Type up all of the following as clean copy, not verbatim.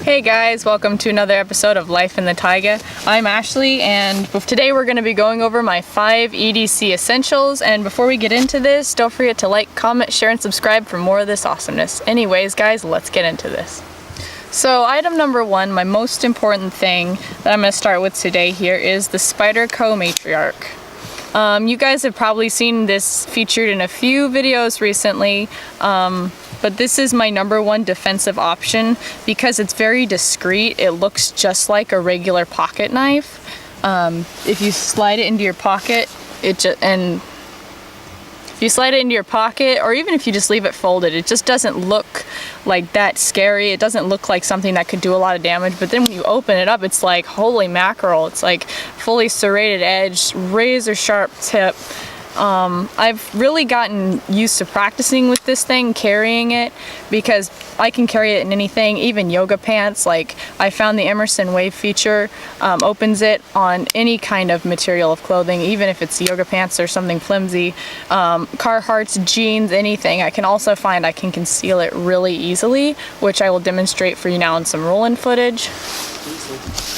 Hey guys, welcome to another episode of Life in the Taiga. I'm Ashley and today we're going to be going over my 5 EDC essentials, and before we get into this, don't forget to like, comment, share, and subscribe for more of this awesomeness. Anyways guys, let's get into this. So item number 1, my most important thing that I'm going to start with today here is the Spyderco Matriarch. You guys have probably seen this featured in a few videos recently, but this is my number 1 defensive option because it's very discreet. It looks just like a regular pocket knife. If you slide it into your pocket, if you slide it into your pocket, or even if you just leave it folded, it just doesn't look like that scary. It doesn't look like something that could do a lot of damage, but then when you open it up, it's like, holy mackerel. It's like fully serrated edge, razor sharp tip. I've really gotten used to practicing with this thing, carrying it, because I can carry it in anything, even yoga pants. Like, I found the Emerson Wave feature opens it on any kind of material of clothing, even if it's yoga pants or something flimsy, Carhartts, jeans, anything. I can also find I can conceal it really easily, which I will demonstrate for you now in some roll-in footage.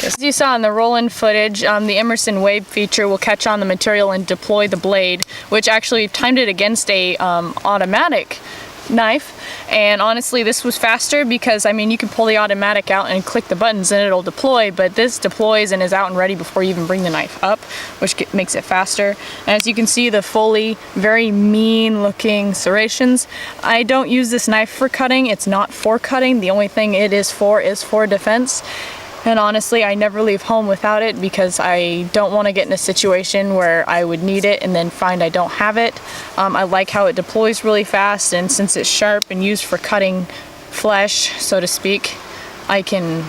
As you saw in the roll-in footage, the Emerson Wave feature will catch on the material and deploy the blade, which actually timed it against a automatic knife. And honestly, this was faster because, I mean, you can pull the automatic out and click the buttons and it'll deploy, but this deploys and is out and ready before you even bring the knife up, which makes it faster. And as you can see, the fully very mean looking serrations. I don't use this knife for cutting. It's not for cutting. The only thing it is for defense. And honestly, I never leave home without it because I don't want to get in a situation where I would need it and then find I don't have it. I like how it deploys really fast, and since it's sharp and used for cutting flesh, so to speak, I can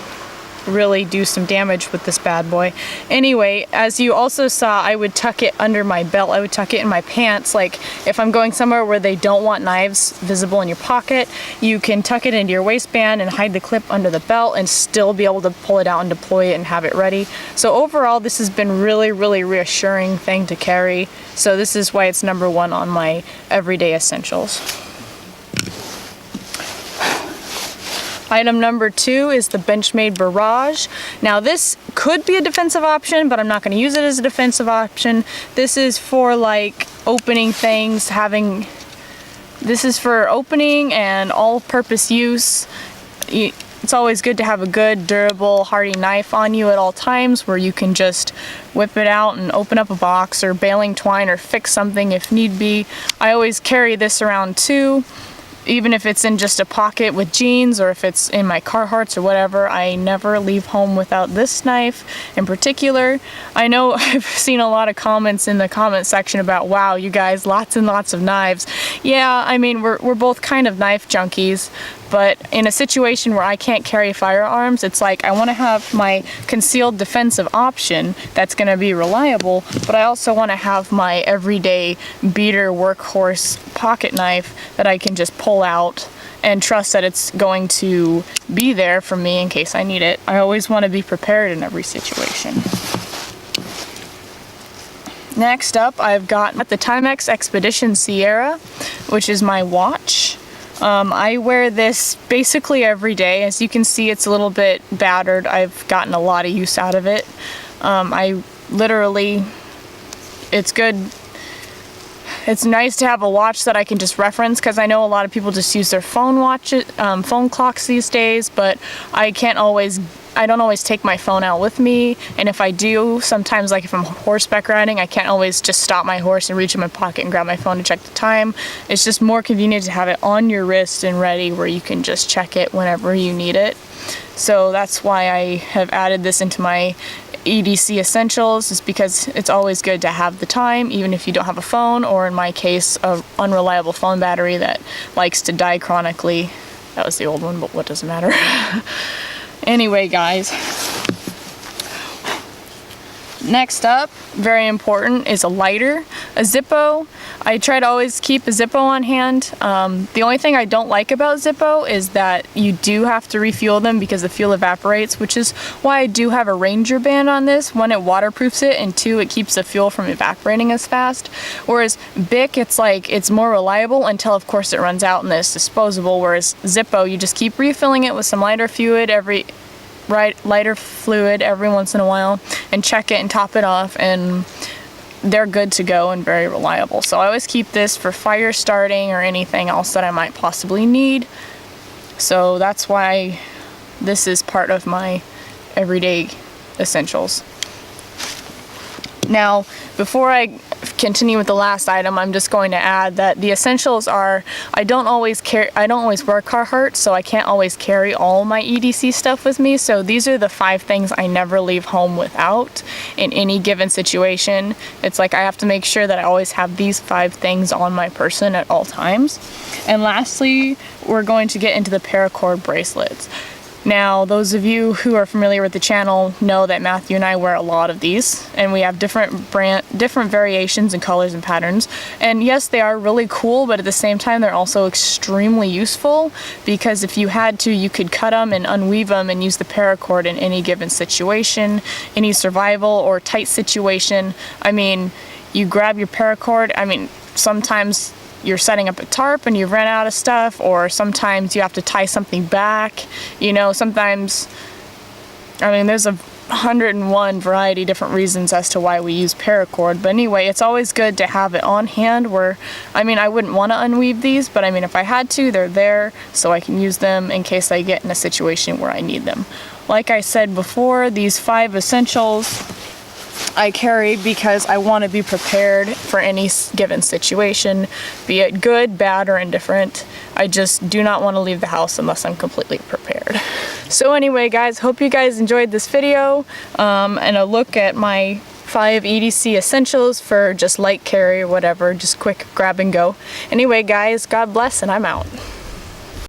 really do some damage with this bad boy. Anyway, as you also saw, I would tuck it under my belt. I would tuck it in my pants. Like, if I'm going somewhere where they don't want knives visible in your pocket, you can tuck it into your waistband and hide the clip under the belt and still be able to pull it out and deploy it and have it ready. So overall, this has been really reassuring thing to carry. So this is why it's number 1 on my everyday essentials. Item number 2 is the Benchmade Barrage. Now this could be a defensive option, but I'm not going to use it as a defensive option. This is for like opening things, this is for opening and all-purpose use. It's always good to have a good, durable, hardy knife on you at all times where you can just whip it out and open up a box or baling twine or fix something if need be. I always carry this around too. Even if it's in just a pocket with jeans or if it's in my Carhartts or whatever, I never leave home without this knife in particular. I know I've seen a lot of comments in the comment section about, wow, you guys, lots and lots of knives. Yeah, I mean, we're both kind of knife junkies, but in a situation where I can't carry firearms, it's like I want to have my concealed defensive option that's going to be reliable, but I also want to have my everyday beater workhorse pocket knife that I can just pull out and trust that it's going to be there for me in case I need it. I always want to be prepared in every situation. Next up, I've got the Timex Expedition Sierra, which is my watch. I wear this basically every day. As you can see, it's a little bit battered. I've gotten a lot of use out of it. It's good. It's nice to have a watch that I can just reference, because I know a lot of people just use their phone clocks these days, but I don't always take my phone out with me, and if I do, sometimes, like if I'm horseback riding, I can't always just stop my horse and reach in my pocket and grab my phone to check the time. It's just more convenient to have it on your wrist and ready where you can just check it whenever you need it. So that's why I have added this into my EDC essentials, is because it's always good to have the time, even if you don't have a phone, or in my case, an unreliable phone battery that likes to die chronically. That was the old one, but what does it matter? Anyway, guys, next up, very important, is a lighter, a Zippo. I try to always keep a Zippo on hand. The only thing I don't like about Zippo is that you do have to refuel them because the fuel evaporates, which is why I do have a Ranger band on this. 1, it waterproofs it, and 2, it keeps the fuel from evaporating as fast. Whereas Bic, it's more reliable until, of course, it runs out and it's disposable. Whereas Zippo, you just keep refilling it with some lighter fluid lighter fluid every once in a while and check it and top it off, and they're good to go and very reliable. So I always keep this for fire starting or anything else that I might possibly need. So that's why this is part of my everyday essentials. Now, before I continue with the last item, I'm just going to add that the essentials are, I don't always wear Carhartt, so I can't always carry all my EDC stuff with me. So these are the 5 things I never leave home without in any given situation. It's like I have to make sure that I always have these 5 things on my person at all times. And lastly, we're going to get into the paracord bracelets. Now, those of you who are familiar with the channel know that Matthew and I wear a lot of these, and we have different variations and colors and patterns. And yes, they are really cool, but at the same time, they're also extremely useful, because if you had to, you could cut them and unweave them and use the paracord in any given situation, any survival or tight situation. I mean, you grab your paracord, I mean, sometimes you're setting up a tarp and you've ran out of stuff, or sometimes you have to tie something back. You know, sometimes, I mean, there's 101 variety different reasons as to why we use paracord. But anyway, it's always good to have it on hand where, I mean, I wouldn't want to unweave these, but I mean, if I had to, they're there so I can use them in case I get in a situation where I need them. Like I said before, these 5 essentials I carry because I want to be prepared for any given situation, be it good, bad, or indifferent. I just do not want to leave the house unless I'm completely prepared. So anyway, guys, hope you guys enjoyed this video and a look at my 5 EDC essentials for just light carry or whatever, just quick grab and go. Anyway, guys, God bless, and I'm out.